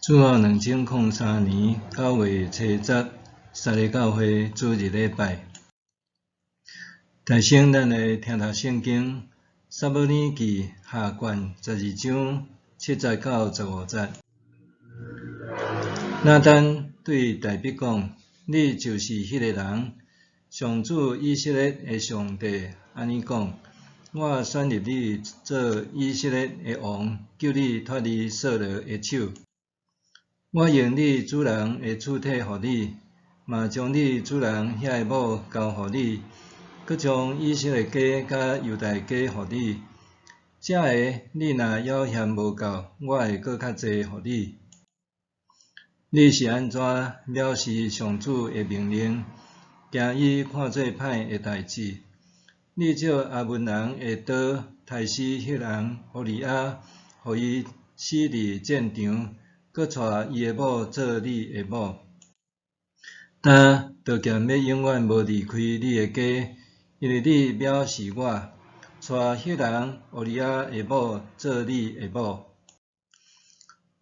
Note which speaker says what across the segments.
Speaker 1: 主后2003年9月初10，撒利教会主日礼拜。大先，咱来听读圣经《撒母耳记》下卷12章7节到15节。拿单对大卫讲：“你就是迄个人。上主以色列的上帝安尼讲：我选立你做以色列的王，救你脱离扫罗的手。我用你主人的躯体予你，嘛将你主人遐的某交予你，搁将以色列家甲犹大家予你。这下你若要嫌无够，我会搁较济予你。你是安怎藐视上主的命令，行伊看做歹的代志？你借亚捫人的刀杀死迄人乌利亚，予伊死伫战场，搁带伊的某做你的某。但刀剑要永远无离开你的家，因为你藐视我，带迄人乌利亚的某做你的某。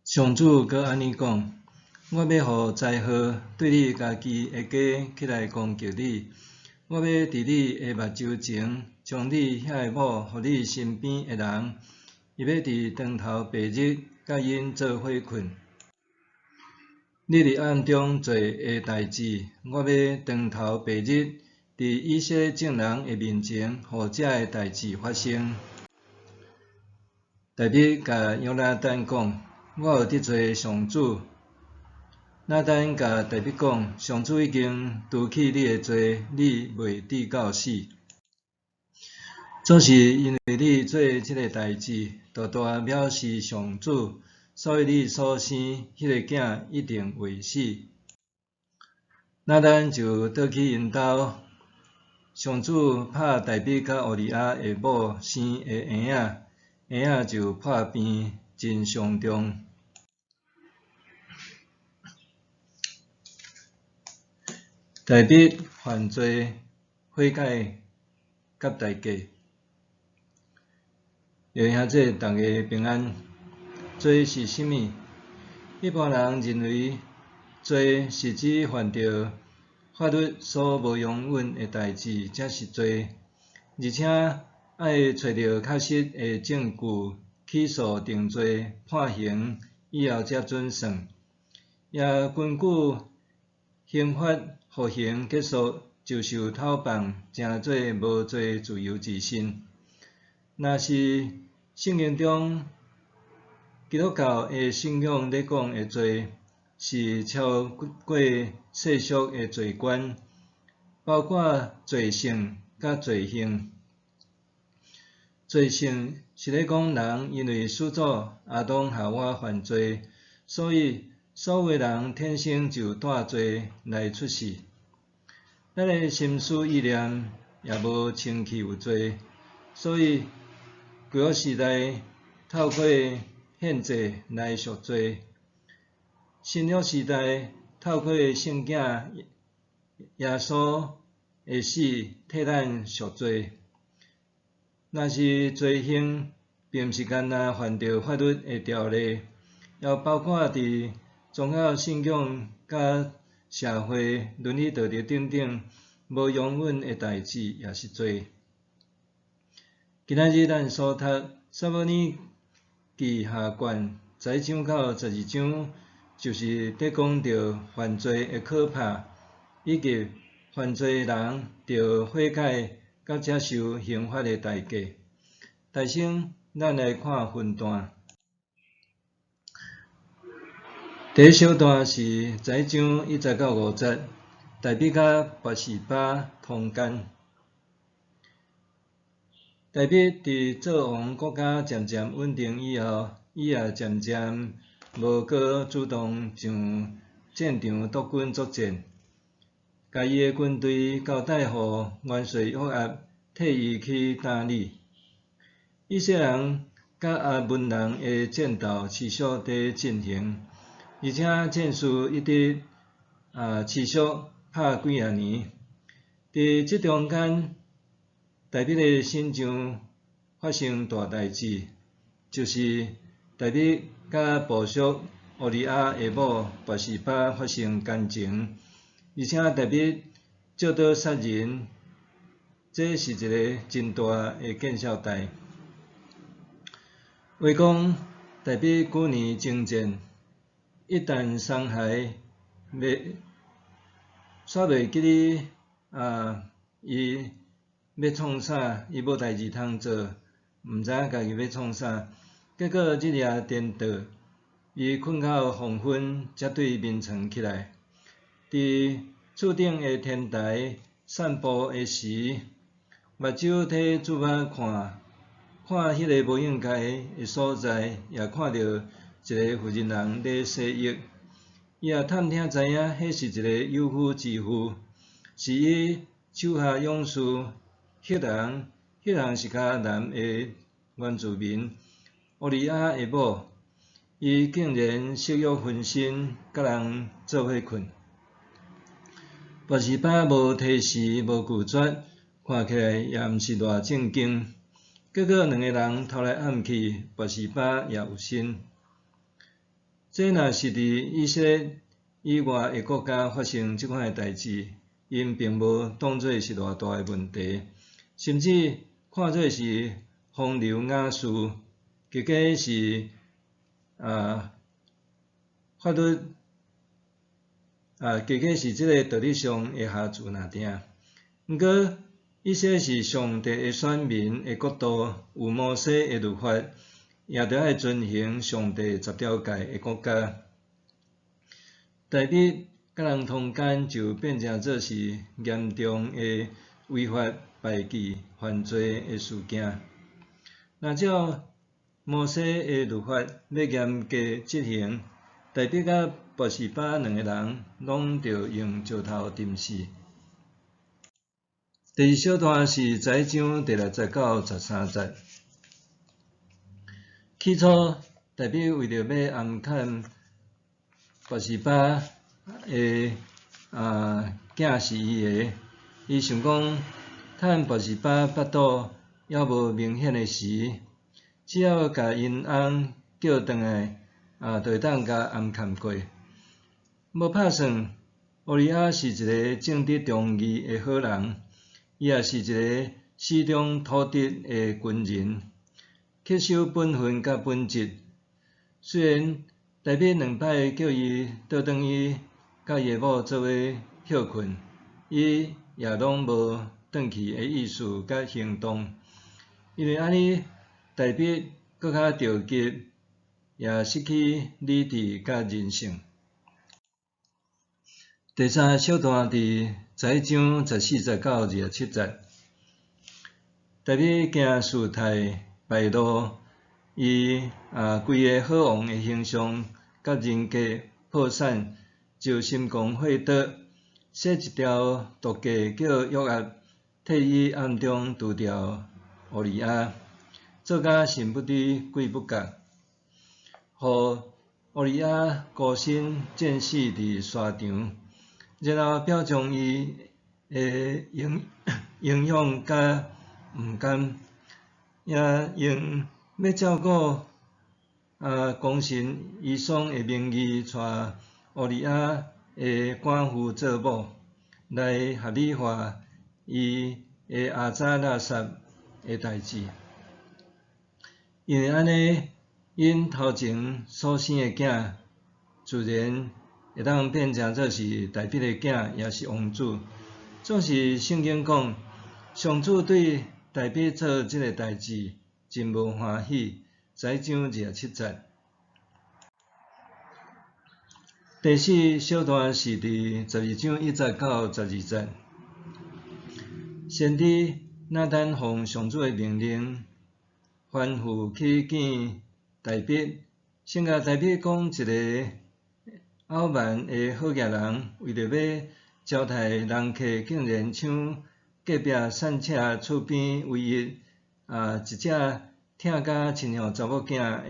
Speaker 1: 上主搁安尼讲：我要予灾祸对你家己的家起来攻击你。我要伫你的目睭前，将你遐的某予你身边的人，伊要伫长头白日甲因做伙困。你伫暗中做的代志，我要长头白日伫以色列众人的面前，予这个代志发生。大卫甲约拿单讲：我有得罪上主。拿单甲大卫讲：上主已经除去你的罪，你袂治到死。总是因为你做这个代志，大大藐视上主，所以你所生迄个囝一定会死。拿单就倒去因兜，上主拍大卫甲乌利亚的某生的婴仔，婴仔就破病真伤重。大卫犯罪悔改甲代价。弟兄姊妹，大家平安。罪是甚物？一般人认为，罪是指犯着法律所无容允的代志才是罪，而且爱找到确实的证据起诉定罪、判刑以后才准算，也根据刑法服刑结束就受透放，成做无罪自由之身。若是圣经中基督教的信仰咧讲的罪，是超过世俗的罪观，包括罪性甲罪行。罪性是咧讲人因为始祖亚当夏娃犯罪，所以所有人天生就带罪来出世。咱的心思意念也无清气有罪，所以旧约时代透过献祭来赎罪，新约时代透过圣囝耶稣的死替咱赎罪。若是罪行，并毋是干那犯着法律的条例，也包括伫宗教信仰甲社会伦理道德等等无容允的代志，也是罪。今仔日咱所读撒母耳记下卷11章到12章，就是在讲到犯罪的可怕，以及犯罪人着悔改甲接受刑罚的代价。大先，咱来看分段。第一小段是11章1节到5节，大卫甲拔示巴通奸。大卫伫做王国家渐渐稳定以后，伊也渐渐无搁主动上战场督军作战，甲伊的军队交代予元帅约押替伊去打理。以色列人甲亚捫人的战斗持续伫进行，而且战事一直持续拍几啊年。伫这中间，大卫的身上发生大代志，就是大卫甲部属乌利亚的某拔示巴发生奸情，而且大笔借刀杀人，这是一个真大的见笑代。话讲大笔旧年征战，一旦伤害袂煞袂记哩伊要创啥，伊无代志通做，毋知影家己要创啥，结果日夜颠倒。伊困到黄昏，才对面床起来。伫厝顶的天台散步的时，目睭替主仔看迄个无应该的所在，也看到一个妇人人咧洗浴。伊也探听知影，迄是一个有妇之夫，是伊手下勇士。迄人是迦南的原住民，乌利亚的某。伊竟然色欲焚身，甲人做伙困。拔示巴无提示，无拒绝，看起来也毋是偌正经。结果两个人偷来暗去，拔示巴也有心。这若是伫以色列以外的国家发生即款的代志，因并无当作是偌大的问题，甚至看做是风流雅事，结果是法律结果是即个道理上的下注若定。毋过，以色列是上帝的选民的国度，有摩西的律法，也着爱遵行上帝十条诫的国家。大笔甲人通奸，就变成做是严重的违法败纪犯罪的事件。若照摩西的律法要严格执行，大笔甲拔示巴两个人拢着用石头钉死。第二小段是十一章第60到13节。起初，大笔为着要暗砍拔示巴的囝是伊的，伊想讲趁拔示巴腹肚还无明显的时，只要甲因翁叫转来，就会当甲暗砍过。无拍算，乌利亚是一个正直忠义的好人，伊也是一个始终土地的军人，恪守本分甲本质。虽然大笔两摆叫伊倒转去甲伊的某做伙休困，伊也拢无转去的意思甲行动，因为安尼大笔搁较着急，也失去理智甲人性。第三小段伫11章14节到27节，大笔惊事态败露，伊规个好王的形象甲人格破产，就心狂火倒，设一条毒计，叫约押替伊暗中除掉乌利亚，做甲神不知鬼不觉，互乌利亚孤身战死伫沙场。然后表彰伊的英勇甲毋甘，也用要照顾功臣伊爽的名义，带乌利亚的寡妇做某，来合理化伊的阿扎勒撒的代志。因为安尼，因头前所生的囝，自然会当变成做是大笔的囝，也是王子。总是圣经讲，上主对大笔做即个代志真无欢喜。11章27节。第四小段是伫12章1节到12节。先知那单奉上主的命令，吩咐去见大笔，先甲大笔讲一个傲慢的好业人，为着要招待人客，竟然抢隔壁散车厝边唯一一只疼甲亲像查某囝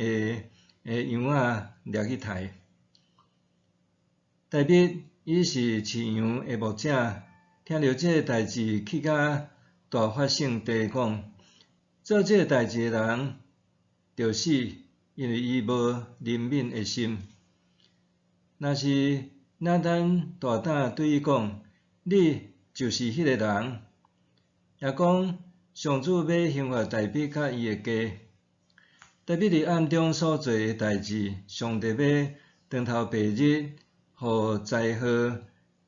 Speaker 1: 的羊仔掠去杀。大笔伊是饲羊的牧者，听到这个代志，气甲大发性地讲，做这个代志的人着死，因为伊无怜悯的心。若是拿单大胆对伊讲，你就是迄个人，也讲上主要刑罚大卫甲伊个家。大卫伫暗中所做诶代志，上帝要当头白日，互灾祸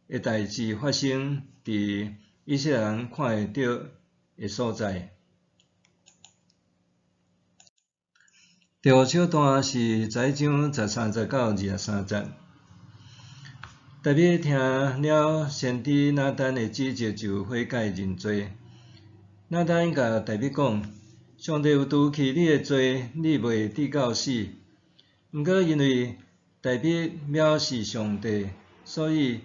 Speaker 1: 诶代志发生伫以色列人看会到诶所在。第五小段是十一章13到23节。大卫听了先知拿单的指责，就悔改认罪。拿单甲大卫讲：上帝有除去你的罪，你袂直到死。毋过因为大卫藐视上帝，所以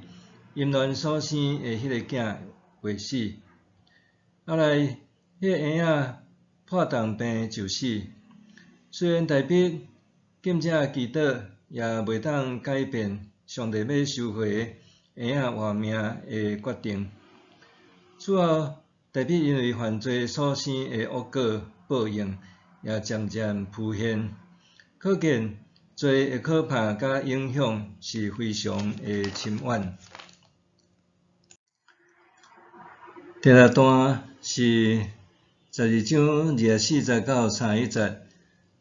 Speaker 1: 淫乱所生的迄个囝袂死。后来迄个婴仔破重病就死。虽然大卫禁止祈祷，也袂当改变上帝要收回婴仔活命的决定。此后，大卫因为犯罪所生的恶果报应，也渐渐浮现，可见罪的可怕甲影响是非常的深远。第六段是12章24到31节。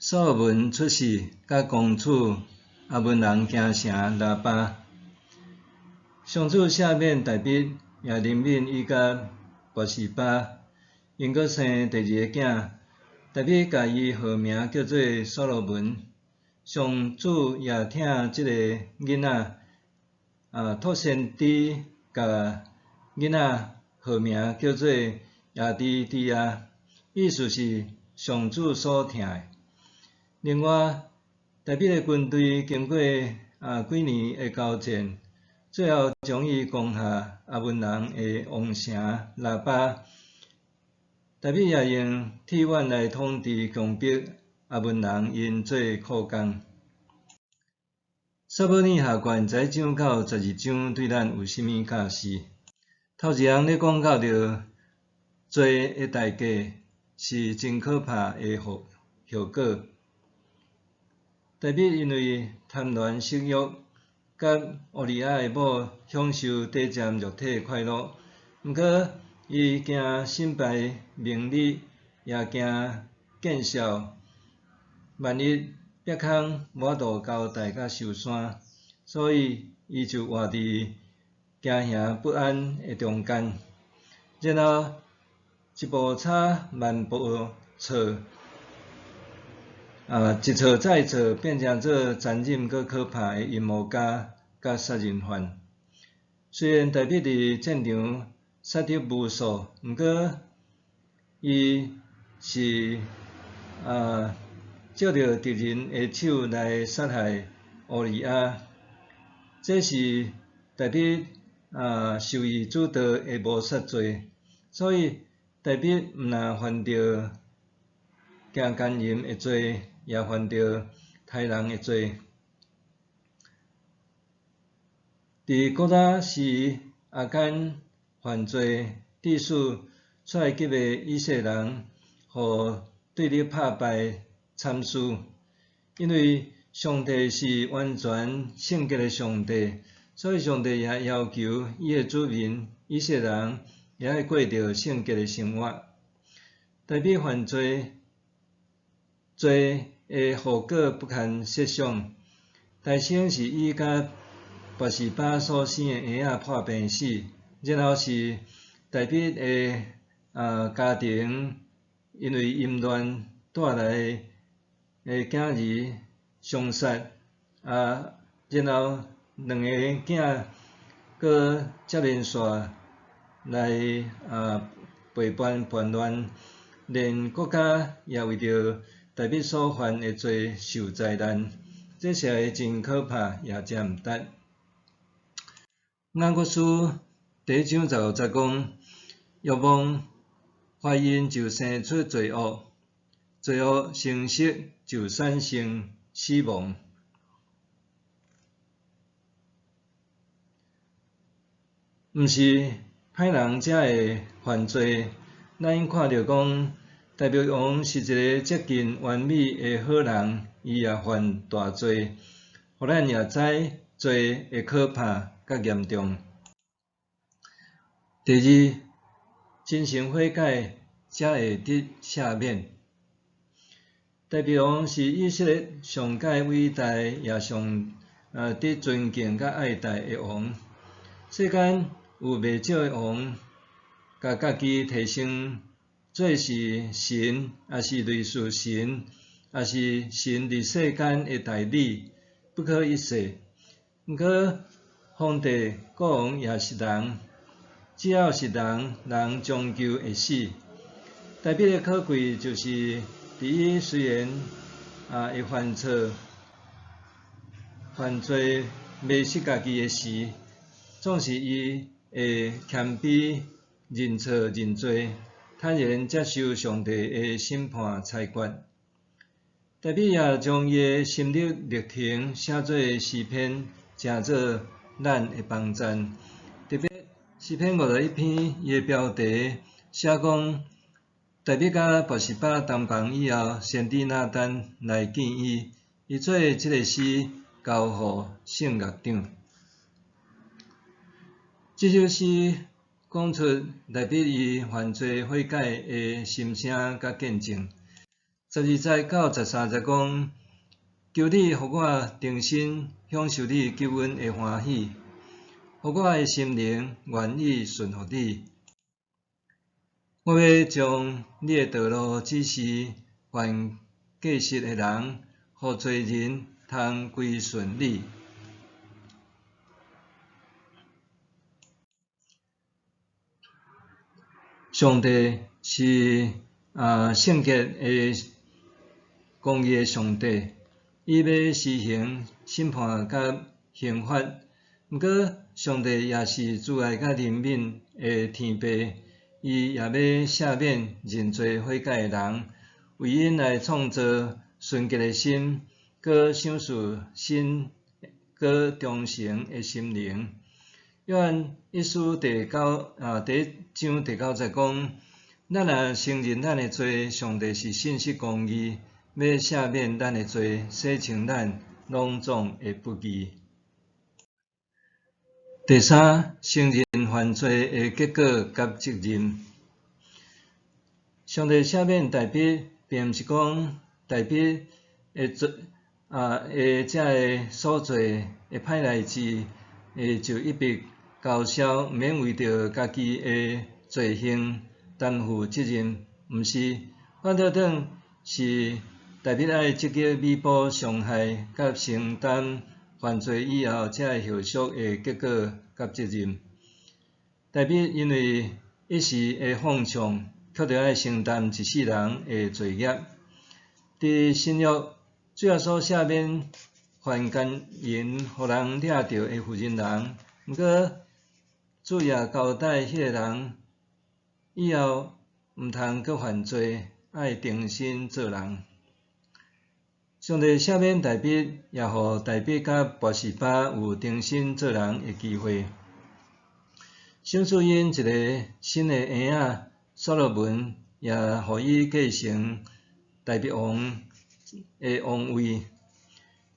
Speaker 1: 所罗门出世，甲公主阿文人京城拉巴。上主赦免大卫，也怜悯伊甲拔示巴，因阁生第二个囝。大卫甲伊号名叫做所罗门。上主也听即个囡仔托先知甲囡仔号名叫做亚迪迪亚，意思是上主所听的。另外，大卫的军队经过几年的交战，最后将伊攻下阿文人的王城拉巴。大卫也用铁腕来统治强迫阿文人因做苦工。撒母耳下卷11章到12章对咱有甚物启示？头一项咧讲到着罪的代价是真可怕的后果。大卫因为贪恋色欲，甲乌利亚的某享受短暂肉体的快乐，毋过伊惊身败名裂，也惊见效，万一别空无度交代甲受伤，所以伊就活伫惊吓不安的中间，然后一步差万步错。一错再错，变成做残忍搁可怕的阴谋家甲杀人犯。虽然大卫伫战场杀敌无数，毋过伊是借着敌人的手来杀害乌利亚，这是大卫受伊主导的谋杀罪，所以大卫毋但犯着行奸淫的罪，也犯着杀人的罪。伫古早时，亚干犯罪，致使出埃及的以色列人互对立拍败惨死。因为上帝是完全圣洁的上帝，所以上帝也要求伊的子民以色列人也要过着圣洁的生活。大卫犯罪的后果不堪设想，大先是伊甲拔示巴所生的婴仔破病死，然后是大卫的家庭因为淫乱带来的囝儿相杀，然后两个囝搁接连续来陪伴叛乱，连国家也为着大卫所犯的罪受灾难，这是真可怕，也真毋值。雅各书第1章15节讲，欲望怀孕就生出罪恶，罪恶成熟就产生死亡。毋是歹人才会犯罪，咱应看到讲。大卫王是一个接近完美的好人，伊也犯大罪，互咱也知罪会可怕甲严重。第二，真诚悔改才会得赦免。大鼻王是以色列上界伟大也上得尊敬甲爱戴的王。世间有袂少的王，甲家己提升做是神，也是类似神，也是神伫世间的代理，不可一世。毋过，皇帝、国王也是人。只要是人，人终究会死。大笔的可贵就是，伫伊虽然会犯罪，袂失家己的时，总是伊会谦卑、认错认罪，坦然接受上帝的审判裁决。大笔也将伊的心历历程写作诗篇，诚做咱的帮赞。特别诗篇51篇，伊的标题写讲，大笔甲拔示巴同房以后，先知拿单来见伊，伊做即个诗交互圣乐长。即首诗讲出大笔伊犯罪悔改的心声甲见证。12节到13节讲，求你互我重新享受你救恩的欢喜，互我的心灵愿意顺服你。我要将你的道路指示凡过失的人，互罪人通归顺你。上帝是圣洁的公义的上帝，伊要施行审判甲刑罚。毋过，上帝也是慈爱甲怜悯的天父，伊也要赦免认罪悔改的人，为因来创造纯洁的心，搁赏赐新搁忠诚的心灵。约翰一书第1章第9节讲，咱若承认咱的罪，上帝是信实公义，要赦免咱的罪，洗清咱拢总的不义。第三，承认犯罪的结果甲责任。上帝赦免大笔，并毋是讲大笔这个所做的歹代志就一笔勾销，毋免为着家己的罪行担负责任。毋是，反倒等是大笔爱积极弥补伤害，甲承担犯罪以后才会后续的结果甲责任。大笔因为一时的放纵，却着爱承担一世人的罪孽。伫新约最后所赦免犯奸淫，互人掠着的负责人，毋过主也交代迄个人以后毋通阁犯罪，爱重新做人。上帝赦免大笔，也互大笔甲拔示巴有重新做人的机会。赏赐因一个新的婴仔所罗门，也互伊继承大笔王的王位，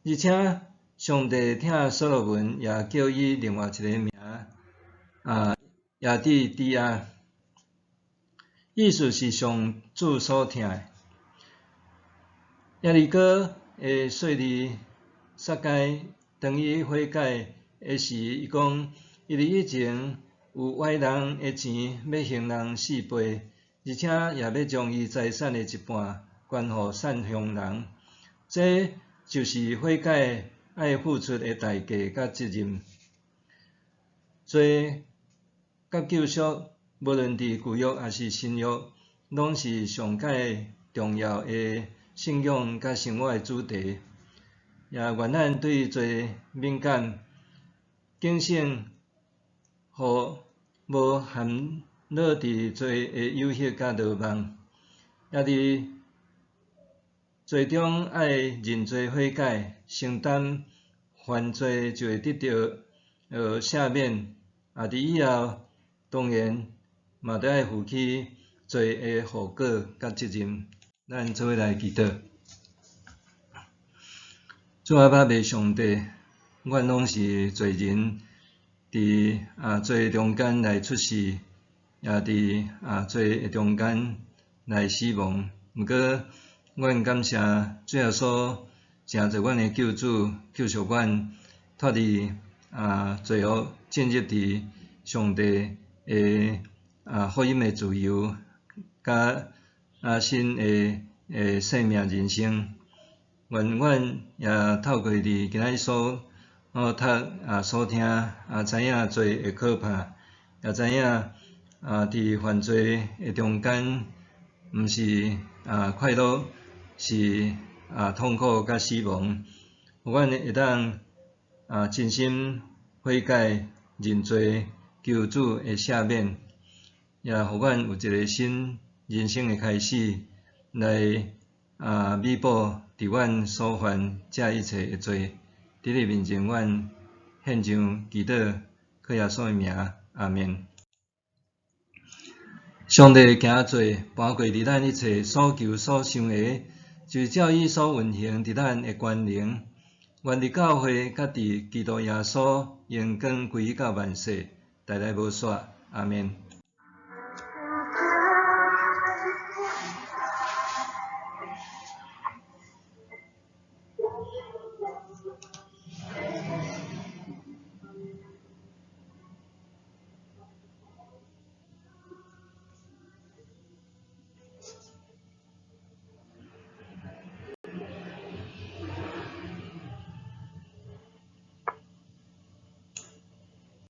Speaker 1: 而且上帝听所罗门也叫伊另外一个名亚底底亚，意思是上主所听的。耶利哥的税吏撒该，当伊悔改的时，伊讲，伊伫以前有歪人的钱，要行人4倍，而且也要将伊财产的一半捐互善乡人。这就是悔改爱付出的代价甲责任。罪甲救赎，无论伫旧约还是新约，拢是上界重要的信仰甲生活的主题。也愿咱对罪敏感，警醒，互无陷落伫罪的诱惑甲罗网，也伫罪中爱认罪悔改，承担犯罪就会得到赦免。伫以后，当然嘛得爱负起罪的后果甲责任。咱做伙来祈祷。主阿爸，上帝，阮拢是罪人，伫罪中间来出世，也伫罪中间来死亡。毋过，阮感谢主耶稣成做阮的救主，救赎阮脱离罪恶，进入伫上帝的福音的自由，甲新的生命人生。愿阮也透过伫今仔日所读所听知影罪的可怕，也知影伫犯罪的中间，毋是快乐，是痛苦甲死亡。互阮会当真心悔改认罪，求主的赦免，也互阮有一个新人生的开始，来弥补伫阮所犯这一切的罪。伫你面前，阮献上祈祷，靠耶稣的名，阿们。上帝行做搬过伫咱一切所求所想的，就是照伊所运行伫咱的权能。愿伫教会甲伫基督耶稣荣光归到万世，代代无煞，阿们。